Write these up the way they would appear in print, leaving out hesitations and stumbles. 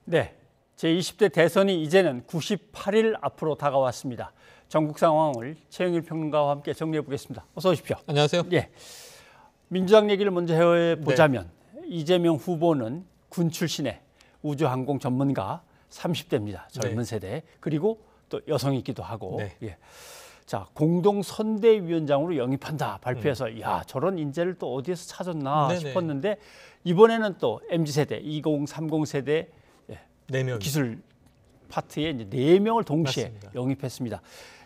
네, 제20대 대선이 이제는 98일 앞으로 다가왔습니다. 전국 상황을 최영일 평론가와 함께 정리해 보겠습니다. 어서 오십시오. 안녕하세요. 예, 민주당 얘기를 먼저 해보자면 이재명 후보는 군 출신의 우주항공 전문가 30대입니다. 젊은 세대. 그리고 또 여성이기도 하고. 예. 자, 공동선대위원장으로 영입한다 발표해서 야, 저런 인재를 또 어디에서 찾았나 싶었는데 이번에는 또 MZ세대, 2030 세대 기술 파트에 이제 4명을 동시에 맞습니다. 영입했습니다.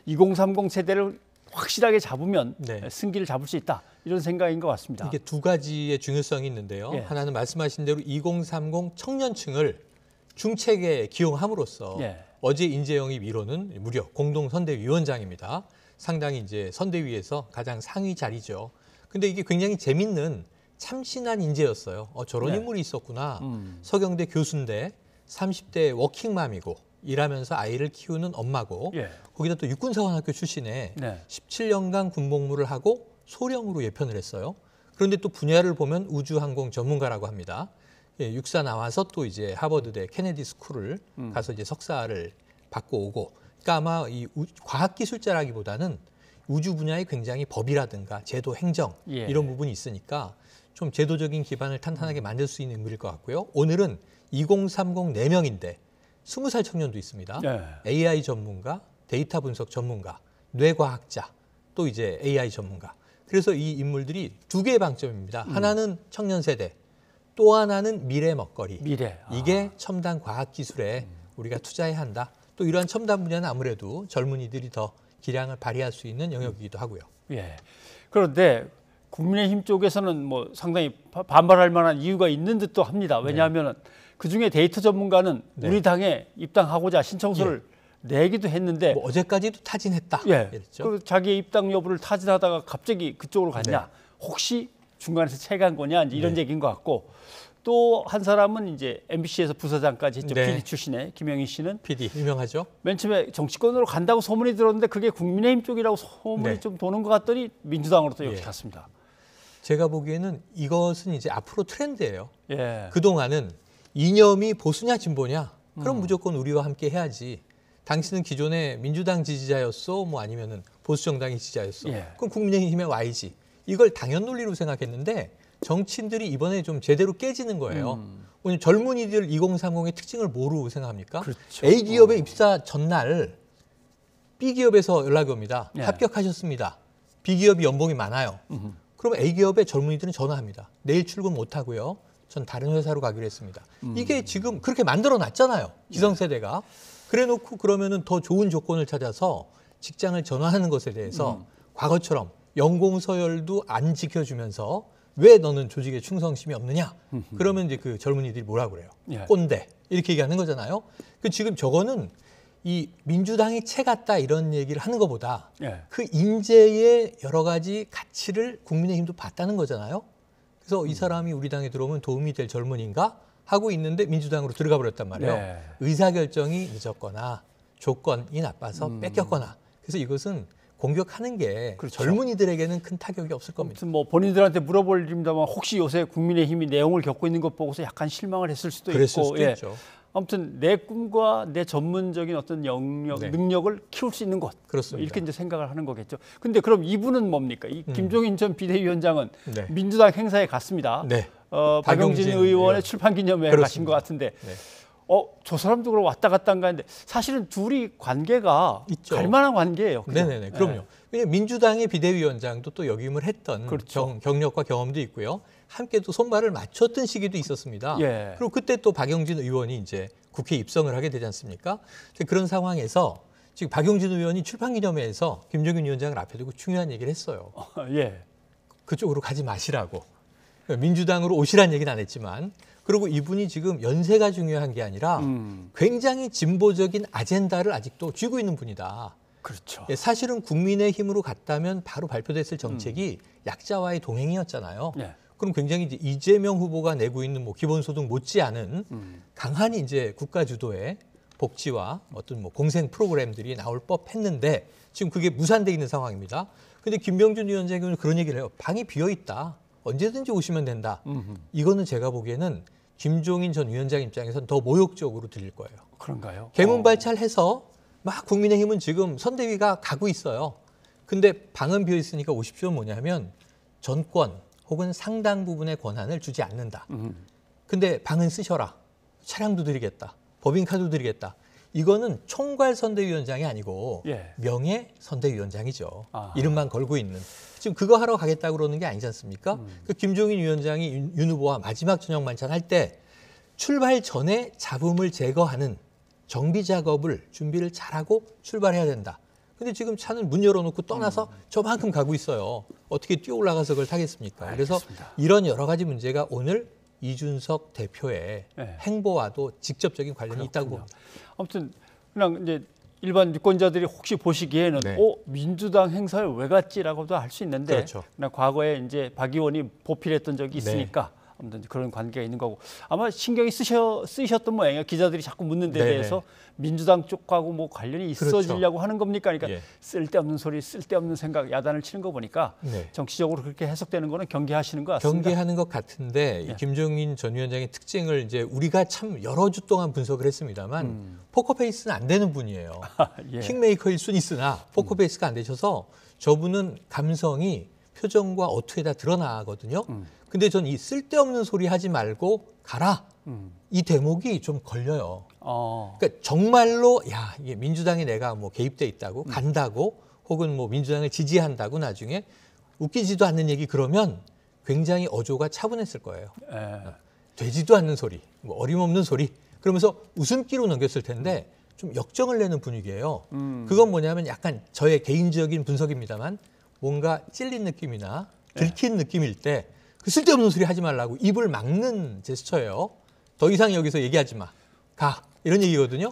2030 세대를 확실하게 잡으면 승기를 잡을 수 있다. 이런 생각인 것 같습니다. 이게 두 가지의 중요성이 있는데요. 하나는 말씀하신 대로 2030 청년층을 중책에 기용함으로써 어제 인재 영입 1호는 무려 공동선대위원장입니다. 상당히 이제 선대위에서 가장 상위 자리죠. 근데 이게 굉장히 재밌는 참신한 인재였어요. 저런 인물이 있었구나. 서경대 교수인데 30대 워킹맘이고 일하면서 아이를 키우는 엄마고 거기다 또 육군사관학교 출신에 17년간 군복무를 하고 소령으로 예편을 했어요. 그런데 또 분야를 보면 우주항공 전문가라고 합니다. 육사 나와서 또 이제 하버드대 케네디 스쿨을 가서 이제 석사를 받고 오고, 그러니까 아마 이 과학기술자라기보다는 우주 분야에 굉장히 법이라든가 제도, 행정 이런 부분이 있으니까 좀 제도적인 기반을 탄탄하게 만들 수 있는 인물일 것 같고요. 오늘은 2030 4명인데 20살 청년도 있습니다. AI 전문가, 데이터 분석 전문가, 뇌과학자, 또 이제 AI 전문가. 그래서 이 인물들이 두 개의 방점입니다. 하나는 청년 세대, 또 하나는 미래 먹거리. 이게 첨단 과학기술에 우리가 투자해야 한다. 또 이러한 첨단 분야는 아무래도 젊은이들이 더 기량을 발휘할 수 있는 영역이기도 하고요. 그런데 국민의힘 쪽에서는 뭐 상당히 반발할 만한 이유가 있는 듯도 합니다. 왜냐하면 그중에 데이터 전문가는 우리 당에 입당하고자 신청서를 내기도 했는데 뭐 어제까지도 타진했다. 그 자기의 입당 여부를 타진하다가 갑자기 그쪽으로 갔냐? 혹시 중간에서 채간 거냐? 이제 이런 얘기인 것 같고, 또 한 사람은 이제 MBC에서 부서장까지 했죠. PD 출신의 김영희 씨는 PD 유명하죠. 맨 처음에 정치권으로 간다고 소문이 들었는데 그게 국민의힘 쪽이라고 소문이 좀 도는 것 같더니 민주당으로 또 역시 갔습니다. 제가 보기에는 이것은 이제 앞으로 트렌드예요. 그동안은 이념이 보수냐 진보냐? 그럼 무조건 우리와 함께 해야지. 당신은 기존의 민주당 지지자였어? 뭐 아니면은 보수 정당의 지지자였어? 그럼 국민의힘에 와야지. 이걸 당연 논리로 생각했는데 정치인들이 이번에 좀 제대로 깨지는 거예요. 오늘 젊은이들 2030의 특징을 뭐로 생각합니까? A기업에 입사 전날 B기업에서 연락이 옵니다. 합격하셨습니다. B기업이 연봉이 많아요. 그럼 A기업의 젊은이들은 전화합니다. 내일 출근 못하고요. 전 다른 회사로 가기로 했습니다. 이게 지금 그렇게 만들어놨잖아요. 기성세대가. 그래놓고 그러면은 더 좋은 조건을 찾아서 직장을 전환하는 것에 대해서 과거처럼 연공서열도 안 지켜주면서 왜 너는 조직에 충성심이 없느냐? 그러면 이제 그 젊은이들이 뭐라 그래요? 꼰대. 이렇게 얘기하는 거잖아요. 그 지금 저거는 이 민주당이 채 같다 이런 얘기를 하는 것보다 그 인재의 여러 가지 가치를 국민의힘도 봤다는 거잖아요. 그래서 이 사람이 우리 당에 들어오면 도움이 될 젊은인가 하고 있는데 민주당으로 들어가 버렸단 말이에요. 의사결정이 늦었거나 조건이 나빠서 뺏겼거나. 그래서 이것은 공격하는 게 젊은이들에게는 큰 타격이 없을 겁니다. 아무튼 뭐 본인들한테 물어볼 일입니다만 혹시 요새 국민의힘이 내용을 겪고 있는 것 보고서 약간 실망을 했을 수도 있고. 있죠. 아무튼 내 꿈과 내 전문적인 어떤 영역, 능력을 키울 수 있는 곳. 이렇게 이제 생각을 하는 거겠죠. 근데 그럼 이분은 뭡니까? 이 김종인 전 비대위원장은 민주당 행사에 갔습니다. 박용진 의원의 출판기념회에 가신 것 같은데 저 사람도 그럼 왔다 갔다 한 가는데 사실은 둘이 관계가 있죠. 갈 만한 관계예요. 그럼요. 왜냐하면 민주당의 비대위원장도 또 역임을 했던 경력과 경험도 있고요. 함께 또 손발을 맞췄던 시기도 있었습니다. 그리고 그때 또 박용진 의원이 이제 국회에 입성을 하게 되지 않습니까? 그런 상황에서 지금 박용진 의원이 출판기념회에서 김종인 위원장을 앞에 두고 중요한 얘기를 했어요. 그쪽으로 가지 마시라고. 민주당으로 오시란 얘기는 안 했지만, 그리고 이분이 지금 연세가 중요한 게 아니라 굉장히 진보적인 아젠다를 아직도 쥐고 있는 분이다. 사실은 국민의힘으로 갔다면 바로 발표됐을 정책이 약자와의 동행이었잖아요. 그럼 굉장히 이제 이재명 후보가 내고 있는 뭐 기본소득 못지않은 강한 이제 국가 주도의 복지와 어떤 뭐 공생 프로그램들이 나올 법했는데 지금 그게 무산돼 있는 상황입니다. 근데 김병준 위원장이 그런 얘기를 해요. 방이 비어 있다. 언제든지 오시면 된다. 이거는 제가 보기에는 김종인 전 위원장 입장에서는 더 모욕적으로 들릴 거예요. 그런가요? 개문발찰해서 막 국민의힘은 지금 선대위가 가고 있어요. 근데 방은 비어 있으니까 오십시오 뭐냐면 전권 혹은 상당 부분의 권한을 주지 않는다. 근데 방은 쓰셔라. 차량도 드리겠다. 법인카드 드리겠다. 이거는 총괄 선대위원장이 아니고 예. 명예 선대위원장이죠. 아하. 이름만 걸고 있는. 지금 그거 하러 가겠다고 그러는 게 아니지 않습니까? 그 김종인 위원장이 윤 후보와 마지막 저녁 만찬 할 때 출발 전에 잡음을 제거하는 정비 작업을 준비를 잘하고 출발해야 된다. 근데 지금 차는 문 열어놓고 떠나서 저만큼 가고 있어요. 어떻게 뛰어 올라가서 그걸 타겠습니까? 그래서 알겠습니다. 이런 여러 가지 문제가 오늘 이준석 대표의 네. 행보와도 직접적인 관련이 그렇군요. 있다고 봅니다. 아무튼 그냥 이제 일반 유권자들이 혹시 보시기에는 네. 민주당 행사에 왜 갔지라고도 할 수 있는데 그렇죠. 그냥 과거에 이제 박 의원이 보필했던 적이 있으니까 아무튼 그런 관계가 있는 거고 아마 신경이 쓰이셨던 모양이에요. 기자들이 자꾸 묻는 데 네네. 대해서 민주당 쪽하고 뭐 관련이 있어지려고 하는 겁니까? 그러니까 예. 쓸데없는 소리, 쓸데없는 생각, 야단을 치는 거 보니까 네. 정치적으로 그렇게 해석되는 거는 경계하시는 것 같습니다. 경계하는 것 같은데 예. 이 김종인 전 위원장의 특징을 이제 우리가 참 여러 주 동안 분석을 했습니다만 포커페이스는 안 되는 분이에요. 예. 킹메이커일 수는 있으나 포커페이스가 안 되셔서 저분은 감성이 표정과 어투에다 드러나거든요. 근데 전 이 쓸데없는 소리 하지 말고 가라. 이 대목이 좀 걸려요. 그러니까 정말로 야 이게 민주당에 내가 뭐 개입돼 있다고 간다고 혹은 뭐 민주당을 지지한다고 나중에 웃기지도 않는 얘기 그러면 굉장히 어조가 차분했을 거예요. 되지도 않는 소리, 뭐 어림없는 소리 그러면서 웃음기로 넘겼을 텐데 좀 역정을 내는 분위기예요. 그건 뭐냐면 약간 저의 개인적인 분석입니다만 뭔가 찔린 느낌이나 들킨 느낌일 때 그 쓸데없는 소리 하지 말라고 입을 막는 제스처예요. 더 이상 여기서 얘기하지 마. 가. 이런 얘기거든요.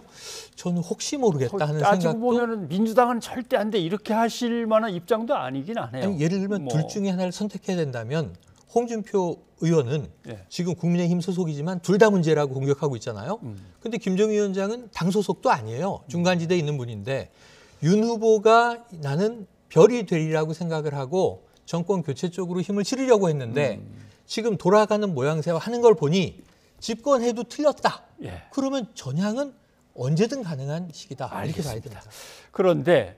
저는 혹시 모르겠다 하는 따지고 생각도. 보면은 민주당은 절대 안 돼. 이렇게 하실 만한 입장도 아니긴 하네요. 아니, 예를 들면 둘 중에 하나를 선택해야 된다면 홍준표 의원은 지금 국민의힘 소속이지만 둘 다 문제라고 공격하고 있잖아요. 근데 김정희 위원장은 당 소속도 아니에요. 중간지대에 있는 분인데 윤 후보가 나는 별이 되리라고 생각을 하고 정권 교체 쪽으로 힘을 실으려고 했는데 지금 돌아가는 모양새와 하는 걸 보니 집권해도 틀렸다. 그러면 전향은 언제든 가능한 시기다. 이렇게 봐야 됩니다. 그런데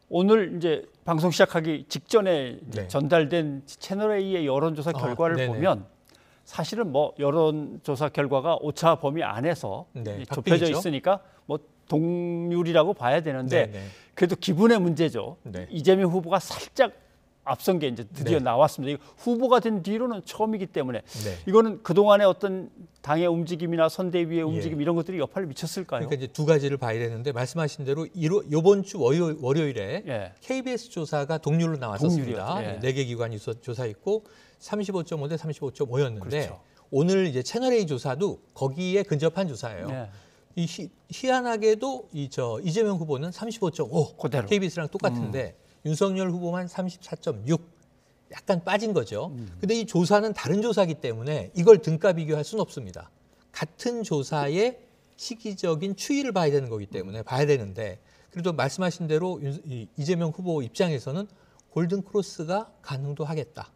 오늘 이제 방송 시작하기 직전에 전달된 채널A의 여론조사 결과를 보면 사실은 뭐 여론조사 결과가 오차 범위 안에서 좁혀져 있으니까 뭐 동률이라고 봐야 되는데 그래도 기분의 문제죠. 이재명 후보가 살짝 앞선 게 이제 드디어 나왔습니다. 이거 후보가 된 뒤로는 처음이기 때문에 이거는 그동안의 어떤 당의 움직임이나 선대위의 움직임 이런 것들이 여파를 미쳤을까요? 그러니까 이제 두 가지를 봐야 되는데 말씀하신 대로 이번 주 월요일에 KBS 조사가 동률로 나왔었습니다. 4개 기관이 조사했고 35.5 대 35.5였는데 그렇죠. 오늘 이제 채널A 조사도 거기에 근접한 조사예요. 이 희한하게도 이재명 후보는 35.5 그대로. KBS랑 똑같은데 윤석열 후보만 34.6 약간 빠진 거죠. 근데 이 조사는 다른 조사이기 때문에 이걸 등가 비교할 수는 없습니다. 같은 조사의 시기적인 추이를 봐야 되는 거기 때문에 봐야 되는데 그래도 말씀하신 대로 이재명 후보 입장에서는 골든 크로스가 가능도 하겠다.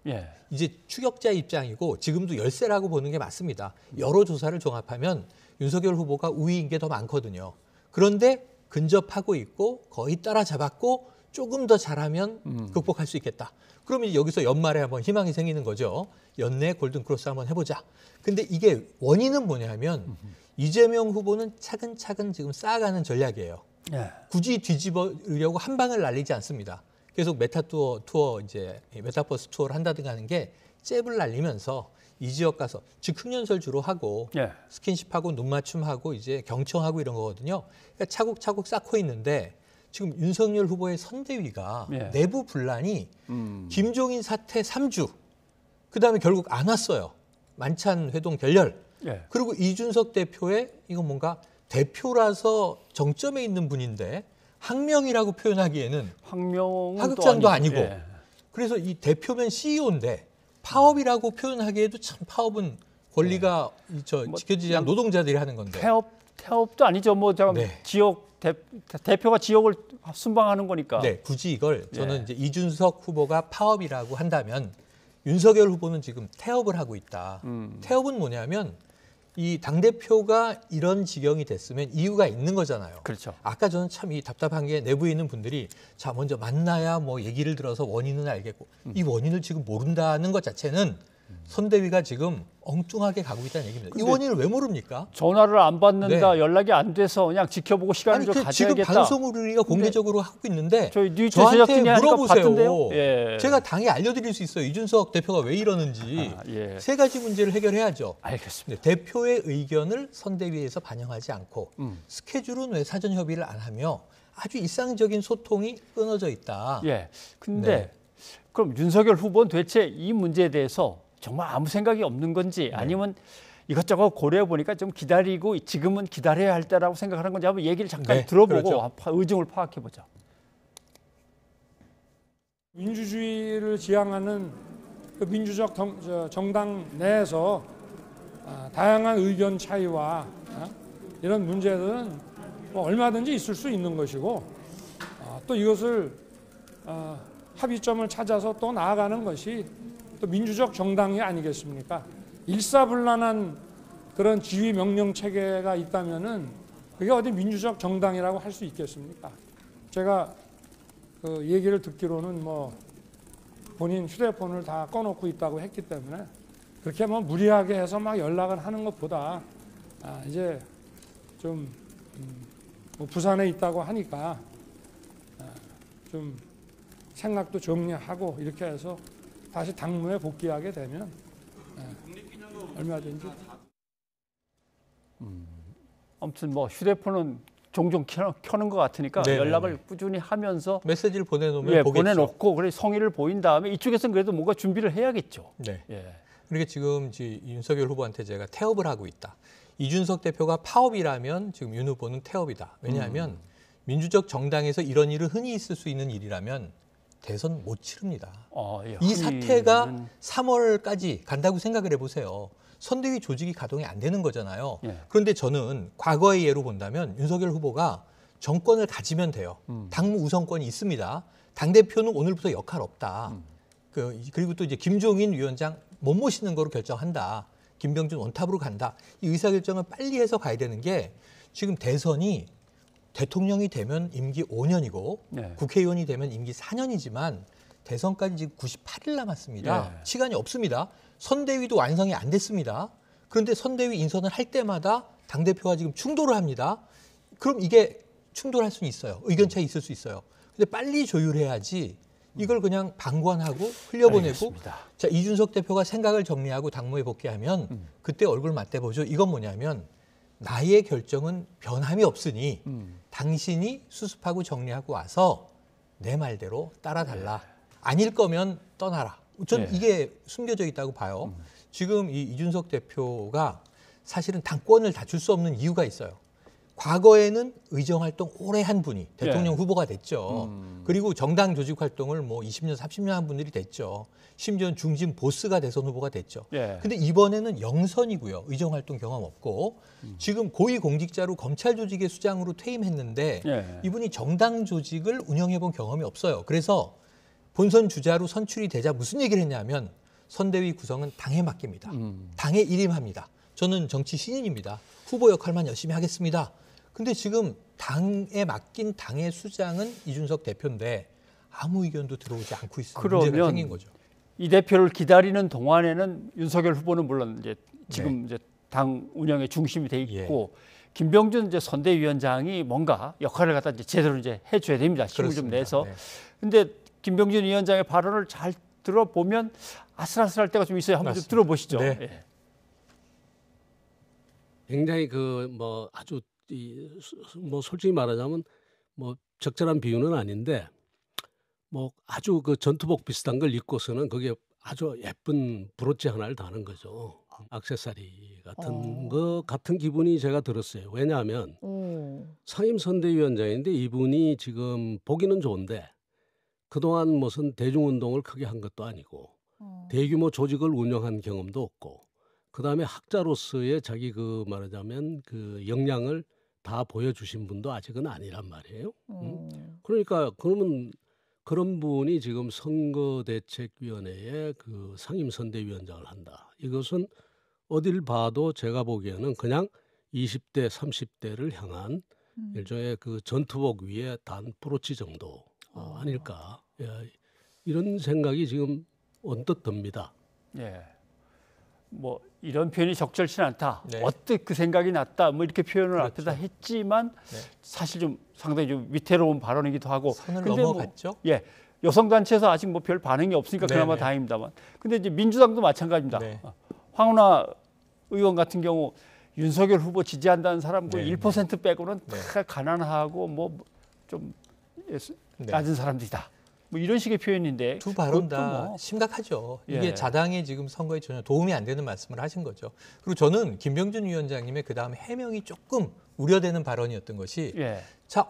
이제 추격자 입장이고 지금도 열세라고 보는 게 맞습니다. 여러 조사를 종합하면 윤석열 후보가 우위인 게 더 많거든요. 그런데 근접하고 있고 거의 따라잡았고 조금 더 잘하면 극복할 수 있겠다. 그러면 여기서 연말에 한번 희망이 생기는 거죠. 연내 골든크로스 한번 해보자. 근데 이게 원인은 뭐냐면 이재명 후보는 차근차근 지금 쌓아가는 전략이에요. 굳이 뒤집으려고 한 방을 날리지 않습니다. 계속 메타버스 투어를 한다든가 하는 게 잽을 날리면서 이 지역 가서 즉 흑연설 주로 하고 스킨십하고 눈 맞춤하고 이제 경청하고 이런 거거든요. 그러니까 차곡차곡 쌓고 있는데 지금 윤석열 후보의 선대위가 내부 분란이 김종인 사태 3주 그다음에 결국 안 왔어요. 만찬 회동 결렬. 그리고 이준석 대표의 이건 뭔가 대표라서 정점에 있는 분인데 항명이라고 표현하기에는 하극장도 아니고 그래서 이 대표면 CEO인데 파업이라고 표현하기에도 참 파업은 권리가 지켜지지 않는 노동자들이 하는 건데 태업도 아니죠. 뭐 지역 대표가 지역을 순방하는 거니까. 굳이 이걸 저는 이제 이준석 후보가 파업이라고 한다면 윤석열 후보는 지금 태업을 하고 있다. 태업은 뭐냐면 이 당대표가 이런 지경이 됐으면 이유가 있는 거잖아요. 그렇죠. 아까 저는 참 이 답답한 게 내부에 있는 분들이 자 먼저 만나야 뭐 얘기를 들어서 원인은 알겠고 이 원인을 지금 모른다는 것 자체는 선대위가 지금 엉뚱하게 가고 있다는 얘기입니다. 이 원인을 왜 모릅니까? 전화를 안 받는다, 네. 연락이 안 돼서 그냥 지켜보고 시간을 좀 가져야겠다. 지금 방송을 우리가 공개적으로 하고 있는데 저희 뉴스 저한테 제작진이 하니까 물어보세요. 봤던데요? 예. 제가 당에 알려드릴 수 있어요. 이준석 대표가 왜 이러는지. 예. 세 가지 문제를 해결해야죠. 알겠습니다. 대표의 의견을 선대위에서 반영하지 않고 스케줄은 왜 사전 협의를 안 하며 아주 일상적인 소통이 끊어져 있다. 예. 근데 그럼 윤석열 후보는 대체 이 문제에 대해서 정말 아무 생각이 없는 건지 아니면 이것저것 고려해 보니까 좀 기다리고 지금은 기다려야 할 때라고 생각하는 건지 한번 얘기를 잠깐 들어보고 그렇죠. 의중을 파악해 보죠. 민주주의를 지향하는 그 민주적 정당 내에서 다양한 의견 차이와 이런 문제들은 뭐 얼마든지 있을 수 있는 것이고 또 이것을 합의점을 찾아서 또 나아가는 것이 또 민주적 정당이 아니겠습니까? 일사불란한 그런 지휘 명령 체계가 있다면은 그게 어디 민주적 정당이라고 할 수 있겠습니까? 제가 그 얘기를 듣기로는 뭐 본인 휴대폰을 다 꺼놓고 있다고 했기 때문에 그렇게 뭐 무리하게 해서 막 연락을 하는 것보다 이제 좀 뭐 부산에 있다고 하니까 좀 생각도 정리하고 이렇게 해서 다시 당무에 복귀하게 되면 얼마든지. 아무튼 뭐 휴대폰은 종종 켜는 것 같으니까 연락을 꾸준히 하면서 메시지를 보내놓으면 보겠죠. 보내놓고 그래 성의를 보인 다음에 이쪽에서는 그래도 뭔가 준비를 해야겠죠. 네. 예. 그러니까 지금 윤석열 후보한테 제가 태업을 하고 있다. 이준석 대표가 파업이라면 지금 윤 후보는 태업이다. 왜냐하면 민주적 정당에서 이런 일은 흔히 있을 수 있는 일이라면 대선 못 치릅니다. 예. 이 사태가 3월까지 간다고 생각을 해보세요. 선대위 조직이 가동이 안 되는 거잖아요. 예. 그런데 저는 과거의 예로 본다면 윤석열 후보가 정권을 가지면 돼요. 당무 우선권이 있습니다. 당대표는 오늘부터 역할 없다. 그리고 또 이제 김종인 위원장 못 모시는 거로 결정한다. 김병준 원탑으로 간다. 이 의사결정을 빨리 해서 가야 되는 게 지금 대선이 대통령이 되면 임기 5년이고 국회의원이 되면 임기 4년이지만 대선까지 지금 98일 남았습니다. 시간이 없습니다. 선대위도 완성이 안 됐습니다. 그런데 선대위 인선을 할 때마다 당대표와 지금 충돌을 합니다. 그럼 이게 충돌할 수는 있어요. 의견 차이 있을 수 있어요. 근데 빨리 조율해야지 이걸 그냥 방관하고 흘려보내고 알겠습니다. 자 이준석 대표가 생각을 정리하고 당무에 복귀하면 그때 얼굴 맞대보죠. 이건 뭐냐면 나의 결정은 변함이 없으니 당신이 수습하고 정리하고 와서 내 말대로 따라달라. 아닐 거면 떠나라. 저는 이게 숨겨져 있다고 봐요. 지금 이 이준석 대표가 사실은 당권을 다줄 수 없는 이유가 있어요. 과거에는 의정활동 오래 한 분이 대통령 후보가 됐죠. 그리고 정당 조직 활동을 뭐 20년, 30년 한 분들이 됐죠. 심지어는 중진 보스가 대선 후보가 됐죠. 근데 이번에는 영선이고요. 의정활동 경험 없고 지금 고위공직자로 검찰 조직의 수장으로 퇴임했는데 이분이 정당 조직을 운영해 본 경험이 없어요. 그래서 본선 주자로 선출이 되자 무슨 얘기를 했냐면 선대위 구성은 당에 맡깁니다. 당에 일임합니다. 저는 정치 신인입니다. 후보 역할만 열심히 하겠습니다. 근데 지금 당에 맡긴 당의 수장은 이준석 대표인데 아무 의견도 들어오지 않고 있으면 문제가 생긴 거죠. 이 대표를 기다리는 동안에는 윤석열 후보는 물론 이제 지금 이제 당 운영의 중심이 돼 있고 김병준 이제 선대위원장이 뭔가 역할을 갖다 이제 제대로 이제 해줘야 됩니다. 힘을 좀 내서. 근데 김병준 위원장의 발언을 잘 들어보면 아슬아슬할 때가 좀 있어요. 한번 좀 들어보시죠. 굉장히 아주 솔직히 말하자면 적절한 비유는 아닌데 아주 그 전투복 비슷한 걸 입고서는 그게 아주 예쁜 브로치 하나를 다는 거죠. 액세서리 같은 거 같은 기분이 제가 들었어요. 왜냐하면 상임선대위원장인데 이분이 지금 보기는 좋은데 그동안 무슨 대중운동을 크게 한 것도 아니고 대규모 조직을 운영한 경험도 없고 그다음에 학자로서의 자기 말하자면 그 역량을 다 보여주신 분도 아직은 아니란 말이에요. 그러니까 그러면 그런 분이 지금 선거대책위원회의 그 상임선대위원장을 한다. 이것은 어딜 봐도 제가 보기에는 그냥 20대, 30대를 향한 일종의 그 전투복 위에 단 브로치 정도 아닐까. 예, 이런 생각이 지금 언뜻 듭니다. 예. 뭐 이런 표현이 적절치 않다. 네. 어떻게 그 생각이 났다. 뭐 이렇게 표현을 그렇죠. 앞에다 했지만 네. 사실 좀 상당히 좀 위태로운 발언이기도 하고. 선을 근데 넘어갔죠. 뭐, 예. 여성 단체에서 아직 뭐 별 반응이 없으니까 그나마 네네. 다행입니다만. 근데 이제 민주당도 마찬가지입니다. 네. 황운하 의원 같은 경우 윤석열 후보 지지한다는 사람 그 네. 1% 빼고는 네. 다 가난하고 뭐 좀 네. 낮은 사람들이다. 뭐 이런 식의 표현인데 두 발언 그것도 다 뭐, 심각하죠. 예. 이게 자당의 지금 선거에 전혀 도움이 안 되는 말씀을 하신 거죠. 그리고 저는 김병준 위원장님의 그다음 해명이 조금 우려되는 발언이었던 것이 예. 자,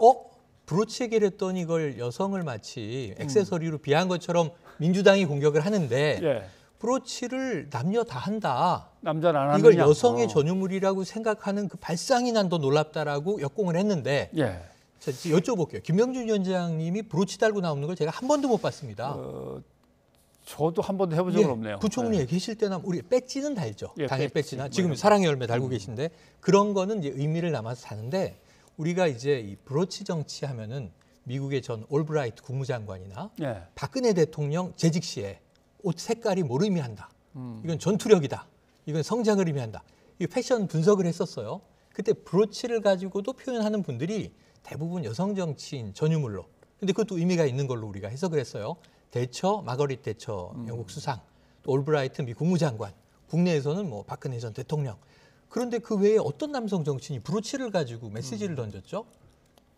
브로치 얘기를 했더니 이걸 여성을 마치 액세서리로 비한 것처럼 민주당이 공격을 하는데 예. 브로치를 남녀 다 한다. 남자는 안 하느냐. 이걸 여성의 전유물이라고 생각하는 그 발상이 난 더 놀랍다라고 역공을 했는데 예. 자, 여쭤볼게요. 김병준 위원장님이 브로치 달고 나오는 걸 제가 한 번도 못 봤습니다. 저도 한 번도 해본 적은 예, 없네요. 부총리에 예. 계실 때나 우리 배지는 달죠. 예, 당의 배지, 배지나 뭐 지금 이런 사랑의 열매 달고 계신데 그런 거는 이제 의미를 남아서 사는데 우리가 이제 이 브로치 정치하면은 미국의 전 올브라이트 국무장관이나 예. 박근혜 대통령 재직 시에 옷 색깔이 뭘 의미한다. 이건 전투력이다. 이건 성장을 의미한다. 이 패션 분석을 했었어요. 그때 브로치를 가지고도 표현하는 분들이 대부분 여성 정치인 전유물로. 근데 그것도 의미가 있는 걸로 우리가 해석을 했어요. 대처, 마거릿 대처 영국 수상, 또 올브라이트 미 국무장관, 국내에서는 뭐 박근혜 전 대통령. 그런데 그 외에 어떤 남성 정치인이 브로치를 가지고 메시지를 던졌죠?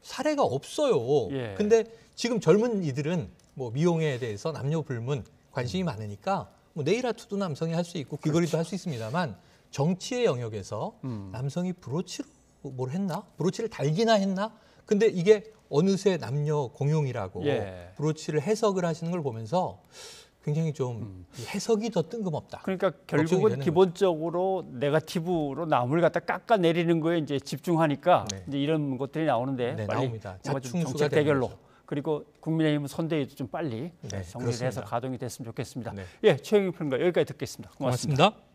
사례가 없어요. 예. 근데 지금 젊은 이들은 뭐 미용에 대해서 남녀 불문 관심이 많으니까 뭐 네일 아트도 남성이 할 수 있고 귀걸이도 할 수 있습니다만 정치의 영역에서 남성이 브로치로 뭘 했나? 브로치를 달기나 했나? 근데 이게 어느새 남녀 공용이라고 예. 브로치를 해석을 하시는 걸 보면서 굉장히 좀 해석이 더 뜬금없다. 그러니까 걱정이 결국은 되는 기본적으로 네거티브로 남을 갖다 깎아내리는 거에 이제 집중하니까 네. 이제 이런 것들이 나오는데 네, 빨리 나옵니다. 뭔가 좀 자충수가 정책 되는 대결로 거죠. 그리고 국민의힘 선대위도 좀 빨리 네, 정리를 해서 그렇습니다. 가동이 됐으면 좋겠습니다. 네. 예, 최영희 평론가 여기까지 듣겠습니다. 고맙습니다. 고맙습니다.